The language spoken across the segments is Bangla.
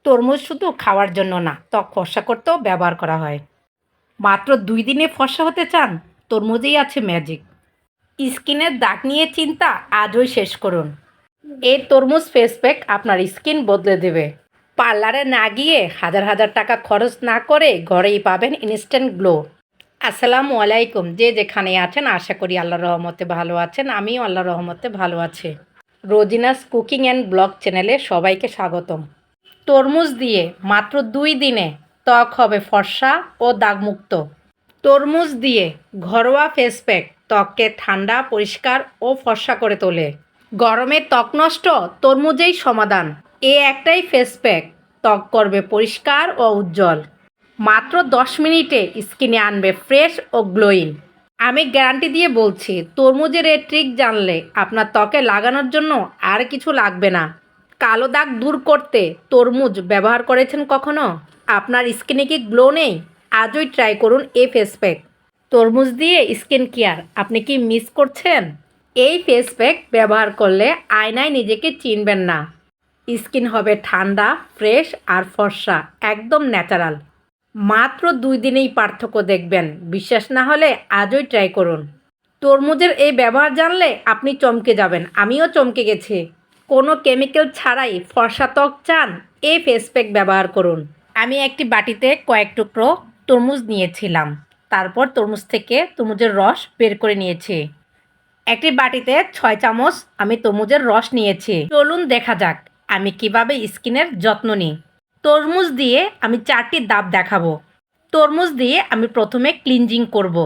তরমুজ শুধু খাওয়ার জন্য না, ত্বক ফর্সা করতেও ব্যবহার করা হয়। মাত্র ২ দিনে ফর্সা হতে চান? তরমুজেই আছে ম্যাজিক। স্কিনের দাগ নিয়ে চিন্তা আজই শেষ করুন। এই তরমুজ ফেস প্যাক আপনার স্কিন বদলে দেবে। পার্লারে না গিয়ে হাজার হাজার টাকা খরচ না করে ঘরেই পাবেন ইনস্ট্যান্ট গ্লো। আসসালামু আলাইকুম। যে যেখানে আছেন আশা করি আল্লাহর রহমতে ভালো আছেন। আমিও আল্লাহর রহমতে ভালো আছি। রোজিনাস কুকিং অ্যান্ড ব্লগ চ্যানেলে সবাইকে স্বাগতম। তরমুজ দিয়ে মাত্র ২ দিনে ত্বক হবে ফর্সা ও দাগমুক্ত। তরমুজ দিয়ে ঘরোয়া ফেস প্যাক ত্বককে ঠান্ডা, পরিষ্কার ও ফর্সা করে তোলে। গরমে ত্বক নষ্ট, তরমুজেই সমাধান। একটাই ফেস প্যাক ত্বক করবে পরিষ্কার ও উজ্জ্বল। মাত্র ১০ মিনিটে স্কিনে আনবে ফ্রেশ ও গ্লোয়িং। আমি গ্যারান্টি দিয়ে বলছি, তরমুজের এই ট্রিক জানলে আপনার ত্বকে লাগানোর জন্য আর কিছু লাগবে না। কালো দাগ দূর করতে তরমুজ ব্যবহার করেছেন কখনো? আপনার স্কিনে কি গ্লো নেই? আজই ট্রাই করুন এই ফেস প্যাক। তরমুজ দিয়ে স্কিন কেয়ার আপনি কি মিস করছেন? এই ফেস প্যাক ব্যবহার করলে আয়নায় নিজেকে চিনবেন না। স্কিন হবে ঠান্ডা, ফ্রেশ আর ফর্সা, একদম ন্যাচারাল। মাত্র ২ দিনেই পার্থক্য দেখবেন। বিশ্বাস না হলে আজই ট্রাই করুন। তরমুজের এই ব্যবহার জানলে আপনি চমকে যাবেন। আমিও চমকে গেছি। কোনো কেমিক্যাল ছাড়াই ফর্সা ত্বক চান? এই ফেস প্যাক ব্যবহার করুন। আমি একটি বাটিতে কয়েক টুকরো তরমুজ নিয়েছিলাম। তারপর তরমুজ থেকে তরমুজের রস বের করে নিয়েছি। একটি বাটিতে ৬ চামচ আমি তরমুজের রস নিয়েছি। চলুন দেখা যাক আমি কিভাবে স্কিনের যত্ন নিই। তরমুজ দিয়ে আমি ৪টি ধাপ দেখাবো। তরমুজ দিয়ে আমি প্রথমে ক্লিনজিং করব।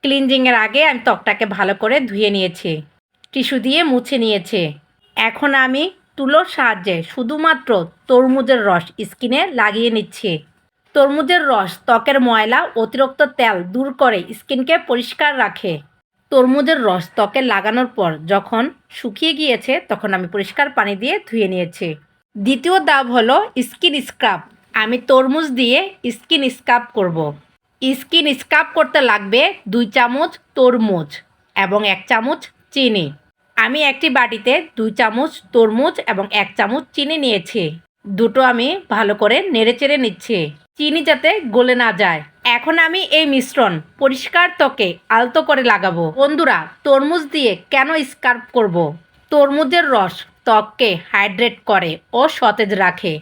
ক্লিনজিংয়ের আগে আমি ত্বকটাকে ভালো করে ধুয়ে নিয়েছি, টিস্যু দিয়ে মুছে নিয়েছি। এখন আমি তুলোর সাহায্যে শুধুমাত্র তরমুজের রস স্কিনে লাগিয়ে নিচ্ছি। তরমুজের রস ত্বকের ময়লা, অতিরিক্ত তেল দূর করে স্কিনকে পরিষ্কার রাখে। তরমুজের রস ত্বকে লাগানোর পর যখন শুকিয়ে গিয়েছে তখন আমি পরিষ্কার পানি দিয়ে ধুয়ে নিয়েছি। দ্বিতীয় ধাপ হলো স্কিন স্ক্রাব। আমি তরমুজ দিয়ে স্কিন স্ক্রাব করব। স্কিন স্ক্রাব করতে লাগবে ২ চামচ তরমুজ এবং ১ চামচ চিনি। আমি একটি বাটিতে ২ চামচ তরমুজ এবং ১ চামচ চিনি নিয়েছি। দুটো আমি ভালো করে নেড়েচেড়ে নিচ্ছি, চিনি যাতে গলে না যায়। এখন আমি এই মিশ্রণ পরিষ্কার ত্বকে আলতো করে লাগাবো। বন্ধুরা, তরমুজ দিয়ে কেন স্ক্রাব করব? তরমুজের রস ত্বককে হাইড্রেট করে ও সতেজ রাখে।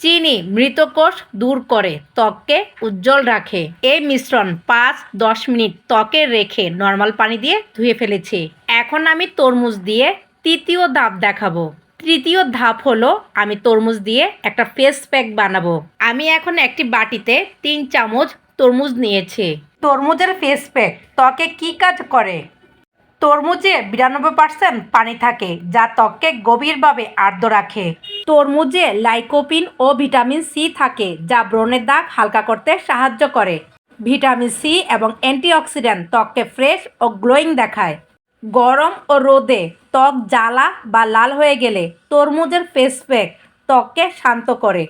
চিনি মৃত কোষ দূর করে ত্বককে উজ্জ্বল রাখে। এই মিশ্রণ ৫-১০ মিনিট ত্বকে রেখে নর্মাল পানি দিয়ে ধুয়ে ফেলেছি। এখন আমি তরমুজ দিয়ে তৃতীয় ধাপ দেখাবো। তৃতীয় ধাপ হলো আমি তরমুজ দিয়ে একটা ফেস প্যাক বানাবো। আমি এখন একটি বাটিতে ৩ চামচ তরমুজ নিয়েছি। তরমুজের ফেস প্যাক ত্বকে কী কাজ করে? তরমুজে ৯২% পানি থাকে যা ত্বককে গভীরভাবে আর্দ্র রাখে। তরমুজে লাইকোপিন ও ভিটামিন সি থাকে যা ব্রণের দাগ হালকা করতে সাহায্য করে। ভিটামিন সি এবং অ্যান্টিঅক্সিডেন্ট ত্বককে ফ্রেশ ও গ্লোয়িং দেখায়। গরম ও রোদে ত্বক জ্বালা বা লাল হয়ে গেলে তরমুজের ফেস প্যাক ত্বককে শান্ত করে।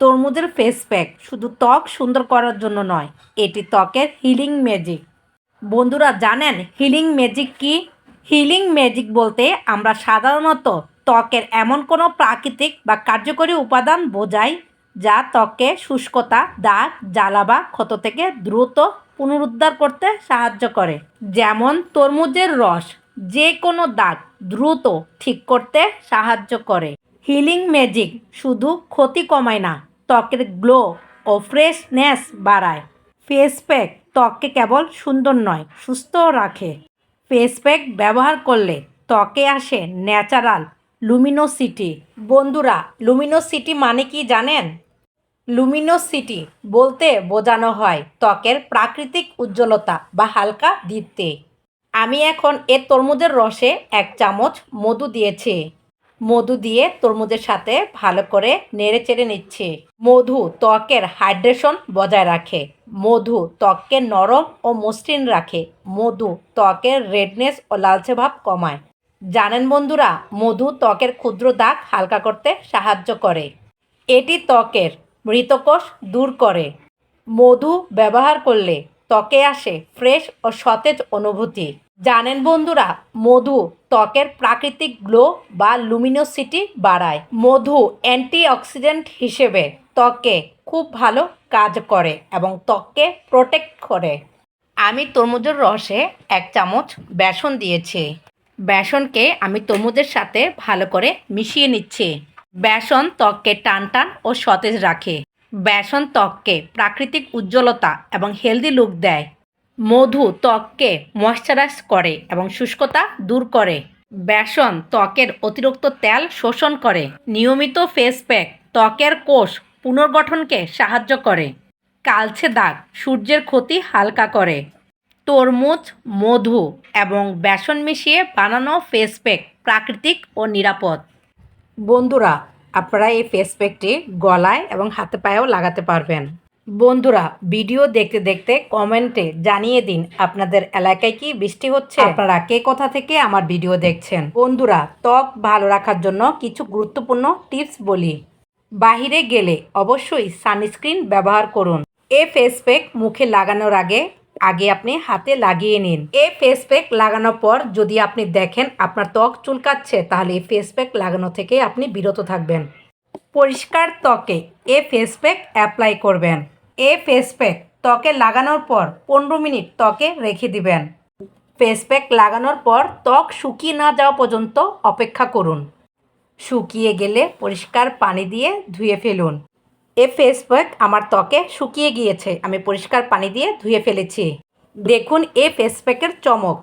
তরমুজের ফেস প্যাক শুধু ত্বক সুন্দর করার জন্য নয়, এটি ত্বকের হিলিং ম্যাজিক। বন্ধুরা, জানেন হিলিং ম্যাজিক কি? হিলিং ম্যাজিক বলতে আমরা সাধারণত ত্বকের এমন কোনো প্রাকৃতিক বা কার্যকরী উপাদান বোঝাই যা ত্বককে শুষ্কতা, দাগ, জ্বালা বা ক্ষত থেকে দ্রুত পুনরুদ্ধার করতে সাহায্য করে। যেমন তরমুজের রস যে কোনো দাগ দ্রুত ঠিক করতে সাহায্য করে। হিলিং ম্যাজিক শুধু ক্ষতি কমায় না, ত্বকের গ্লো ও ফ্রেশনেস বাড়ায়। ফেস প্যাক ত্বককে কেবল সুন্দর নয়, সুস্থও রাখে। ফেস প্যাক ব্যবহার করলে ত্বকে আসে ন্যাচারাল লুমিনোসিটি। বন্ধুরা, লুমিনোসিটি মানে কি জানেন? লুমিনোসিটি বলতে বোঝানো হয় ত্বকের প্রাকৃতিক উজ্জ্বলতা বা হালকা দীপ্তি। আমি এখন তরমুজের রসে ১ চামচ মধু দিয়েছি। মধু দিয়ে তরমুজের সাথে ভালো করে নেড়েচেড়ে নিচ্ছি। মধু ত্বকের হাইড্রেশন বজায় রাখে। মধু ত্বককে নরম ও মসৃণ রাখে। মধু ত্বকের রেডনেস ও লালচে ভাব কমায়। জানেন বন্ধুরা, মধু ত্বকের ক্ষুদ্র দাগ হালকা করতে সাহায্য করে। এটি ত্বকের মৃতকোষ দূর করে। মধু ব্যবহার করলে ত্বকে আসে ফ্রেশ ও সতেজ অনুভূতি। জানেন বন্ধুরা, মধু ত্বকের প্রাকৃতিক গ্লো বা লুমিনোসিটি বাড়ায়। মধু অ্যান্টিঅক্সিডেন্ট হিসেবে ত্বকে খুব ভালো কাজ করে এবং ত্বককে প্রোটেক্ট করে। আমি তরমুজের রসে 1 চামচ বেসন দিয়েছি। বেসনকে আমি তরমুজের সাথে ভালো করে মিশিয়ে নিচ্ছি। বেসন ত্বককে টান টান ও সতেজ রাখে। বেসন ত্বককে প্রাকৃতিক উজ্জ্বলতা এবং হেলদি লুক দেয়। মধু ত্বককে ময়শ্চারাইজ করে এবং শুষ্কতা দূর করে। বেসন ত্বকের অতিরিক্ত তেল শোষণ করে। নিয়মিত ফেস প্যাক ত্বকের কোষ পুনর্গঠনকে সাহায্য করে। কালচে দাগ সূর্যের ক্ষতি হালকা করে। তরমুজ, মধু এবং বেসন মিশিয়ে বানানো ফেস প্যাক প্রাকৃতিক ও নিরাপদ। বন্ধুরা, আপনারা এই ফেস প্যাকটি গলায় এবং হাতে পায়েও লাগাতে পারবেন। বন্ধুরা, ভিডিও দেখতে দেখতে কমেন্টে জানিয়ে দিন আপনাদের এলাকায় কি বৃষ্টি হচ্ছে, আপনারা কে কোথা থেকে আমার ভিডিও দেখছেন। বন্ধুরা, ত্বক ভালো রাখার জন্য কিছু গুরুত্বপূর্ণ টিপস বলি। বাহিরে গেলে অবশ্যই সানস্ক্রিন ব্যবহার করুন। এই ফেস প্যাক মুখে লাগানোর আগে আপনি হাতে লাগিয়ে নিন। এই ফেস প্যাক লাগানোর পর যদি আপনি দেখেন আপনার ত্বক চুলকাচ্ছে, তাহলে এই ফেস প্যাক লাগানো থেকে আপনি বিরত থাকবেন। পরিষ্কার ত্বকে এই ফেস প্যাক অ্যাপ্লাই করবেন। এই ফেস প্যাক ত্বকে লাগানোর পর 15 মিনিট ত্বকে রেখে দিবেন। ফেস প্যাক লাগানোর পর ত্বক শুকিয়ে না যাওয়া পর্যন্ত অপেক্ষা করুন। শুকিয়ে গেলে পরিষ্কার পানি দিয়ে ধুয়ে ফেলুন। এই ফেস প্যাক আমার ত্বকে শুকিয়ে গিয়েছে, আমি পরিষ্কার পানি দিয়ে ধুয়ে ফেলেছি। দেখুন এই ফেস প্যাকের চমক।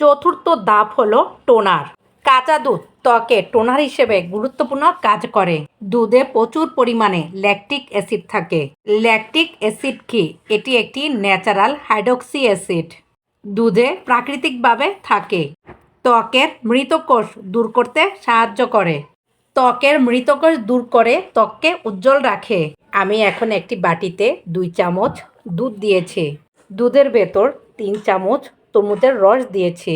চতুর্থ ধাপ হলো টোনার। কাঁচা দুধ ত্বকে টোনার হিসেবে গুরুত্বপূর্ণ কাজ করে। দুধে প্রচুর পরিমাণে ল্যাকটিক অ্যাসিড থাকে। ল্যাকটিক অ্যাসিড কি? এটি একটি ন্যাচারাল হাইড্রক্সি অ্যাসিড। দুধে প্রাকৃতিকভাবে থাকে। ত্বকের মৃত কোষ দূর করতে সাহায্য করে। ত্বকের মৃত কোষ দূর করে ত্বককে উজ্জ্বল রাখে। আমি এখন একটি বাটিতে 2 চামচ দুধ দিয়েছি। দুধের ভেতর 3 চামচ তরমুজের রস দিয়েছি।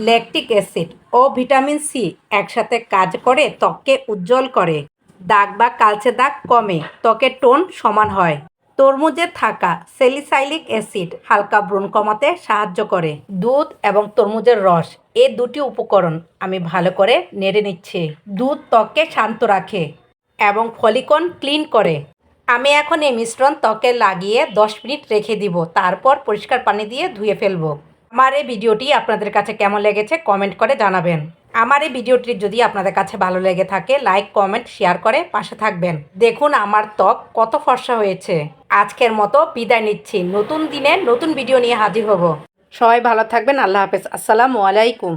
ল্যাকটিক অ্যাসিড ও ভিটামিন সি একসাথে কাজ করে ত্বককে উজ্জ্বল করে। দাগ বা কালচে দাগ কমে, ত্বকের টোন সমান হয়। তরমুজে থাকা স্যালিসাইলিক অ্যাসিড হালকা ব্রণ কমাতে সাহায্য করে। দুধ এবং তরমুজের রস, এই দুটি উপকরণ আমি ভালো করে নেড়ে নিচ্ছি। দুধ ত্বককে শান্ত রাখে এবং ফলিকন ক্লিন করে। আমি এখন এই মিশ্রণ ত্বকে লাগিয়ে 10 মিনিট রেখে দিব, তারপর পরিষ্কার পানি দিয়ে ধুয়ে ফেলবো। আমার এই ভিডিওটি আপনাদের কাছে কেমন লেগেছে কমেন্ট করে জানাবেন। আমার এই ভিডিওটি যদি আপনাদের কাছে ভালো লেগে থাকে লাইক, কমেন্ট, শেয়ার করে পাশে থাকবেন। দেখুন আমার ত্বক কত ফর্সা হয়েছে। আজকের মতো বিদায় নিচ্ছি। নতুন দিনে নতুন ভিডিও নিয়ে হাজির হব। সবাই ভালো থাকবেন। আল্লাহ হাফেজ। আসসালামু আলাইকুম।